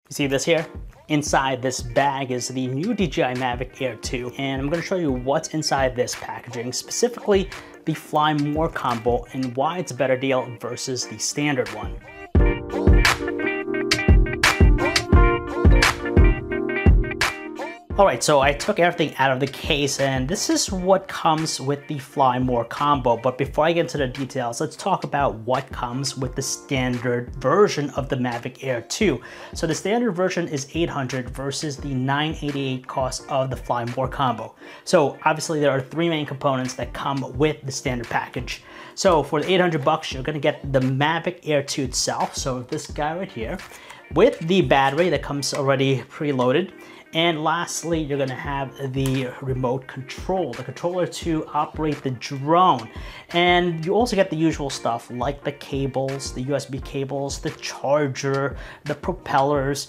You see this here? Inside this bag is the new DJI Mavic Air 2, and I'm going to show you what's inside this packaging, specifically the Fly More combo and why it's a better deal versus the standard one. Alright, so I took everything out of the case, and this is what comes with the Fly More combo. But before I get into the details, let's talk about what comes with the standard version of the Mavic Air 2. So the standard version is $800 versus the $988 cost of the Fly More combo. So obviously there are three main components that come with the standard package. So for the $800 you're gonna get the Mavic Air 2 itself, so this guy right here, with the battery that comes already preloaded. And lastly, you're gonna have the remote control, the controller to operate the drone. And you also get the usual stuff like the cables, the USB cables, the charger, the propellers,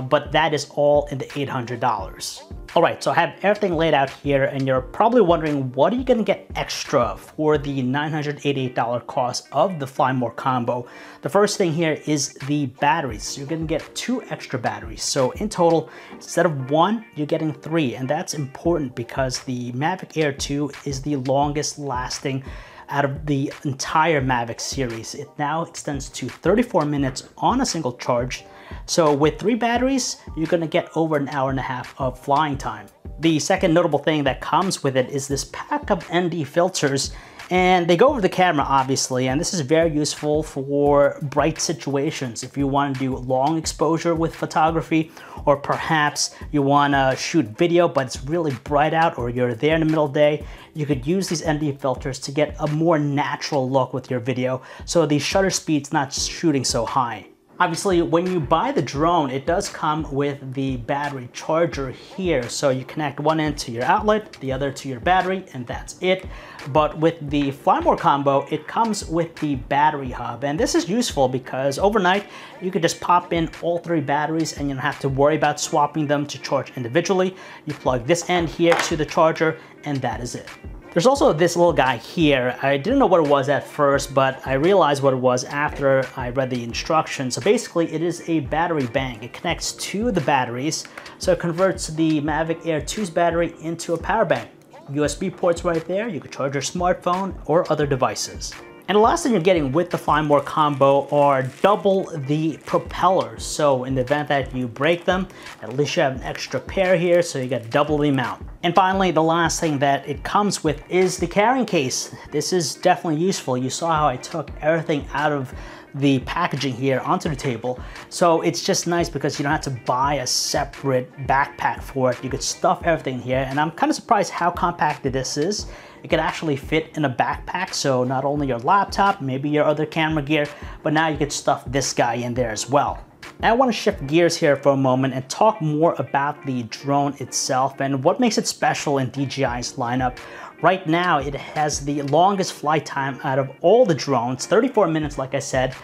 but that is all in the $800. All right, so I have everything laid out here, and you're probably wondering, what are you gonna get extra for the $988 cost of the Fly More combo? The first thing here is the batteries. You're gonna get 2 extra batteries. So in total, instead of 1, you're getting 3, and that's important because the Mavic Air 2 is the longest lasting out of the entire Mavic series. It now extends to 34 minutes on a single charge. So with 3 batteries, you're gonna get over an hour and a half of flying time. The second notable thing that comes with it is this pack of ND filters, and they go over the camera obviously, and this is very useful for bright situations. If you want to do long exposure with photography, or perhaps you want to shoot video but it's really bright out, or you're there in the middle of the day, you could use these ND filters to get a more natural look with your video, so the shutter speed's not shooting so high. Obviously, when you buy the drone, it does come with the battery charger here. So you connect one end to your outlet, the other to your battery, and that's it. But with the Fly More combo, it comes with the battery hub. And this is useful because overnight, you could just pop in all 3 batteries and you don't have to worry about swapping them to charge individually. You plug this end here to the charger, and that is it. There's also this little guy here. I didn't know what it was at first, but I realized what it was after I read the instructions. So basically, it is a battery bank. It connects to the batteries, so it converts the Mavic Air 2's battery into a power bank. USB ports right there. You can charge your smartphone or other devices. And the last thing you're getting with the Fly More combo are double the propellers. So in the event that you break them, at least you have an extra pair here, so you get double the amount. And finally, the last thing that it comes with is the carrying case. This is definitely useful. You saw how I took everything out of the packaging here onto the table. So it's just nice because you don't have to buy a separate backpack for it. You could stuff everything here, and I'm kind of surprised how compact this is. It could actually fit in a backpack, so not only your laptop, maybe your other camera gear, but now you could stuff this guy in there as well. Now I want to shift gears here for a moment and talk more about the drone itself and what makes it special in DJI's lineup. Right now, it has the longest flight time out of all the drones, 34 minutes like I said.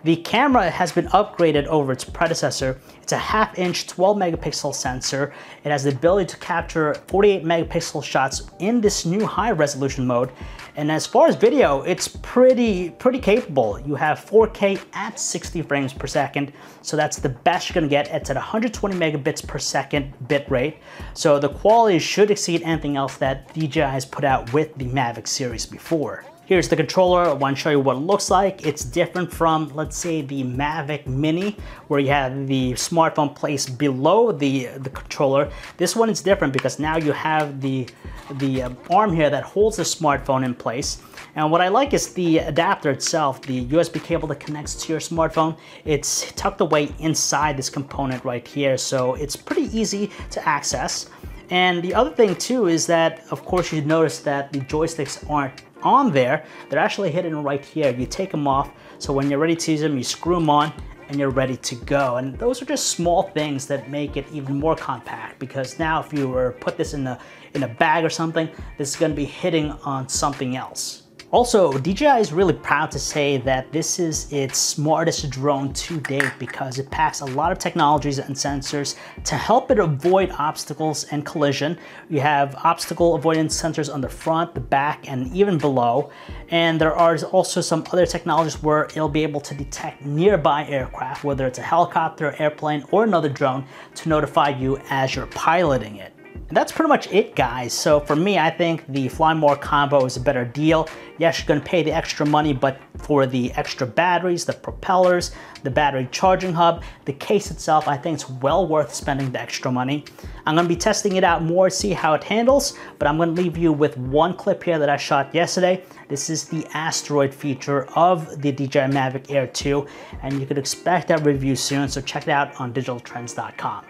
The camera has been upgraded over its predecessor. It's a 1/2 inch 12 megapixel sensor. It has the ability to capture 48 megapixel shots in this new high resolution mode. And as far as video, it's pretty capable. You have 4K at 60 frames per second. So that's the best you're gonna get. It's at 120 megabits per second bit rate. So the quality should exceed anything else that DJI has put out with the Mavic series before. Here's the controller. I want to show you what it looks like. It's different from, let's say, the Mavic Mini, where you have the smartphone placed below the controller. This one is different because now you have the arm here that holds the smartphone in place. And what I like is the adapter itself, the USB cable that connects to your smartphone. It's tucked away inside this component right here, so it's pretty easy to access. And the other thing too is that, of course, you notice that the joysticks aren't on there. They're actually hidden right here. You take them off, so when you're ready to use them, you screw them on and you're ready to go. And those are just small things that make it even more compact, because now if you were to put this in a bag or something, this is going to be hitting on something else. Also, DJI is really proud to say that this is its smartest drone to date because it packs a lot of technologies and sensors to help it avoid obstacles and collision. You have obstacle avoidance sensors on the front, the back, and even below. And there are also some other technologies where it'll be able to detect nearby aircraft, whether it's a helicopter, airplane, or another drone, to notify you as you're piloting it. And that's pretty much it, guys. So for me, I think the Fly More combo is a better deal. Yes, you're gonna pay the extra money, but for the extra batteries, the propellers, the battery charging hub, the case itself, I think it's well worth spending the extra money. I'm gonna be testing it out more, see how it handles, but I'm gonna leave you with one clip here that I shot yesterday. This is the asteroid feature of the DJI Mavic Air 2, and you could expect that review soon, so check it out on digitaltrends.com.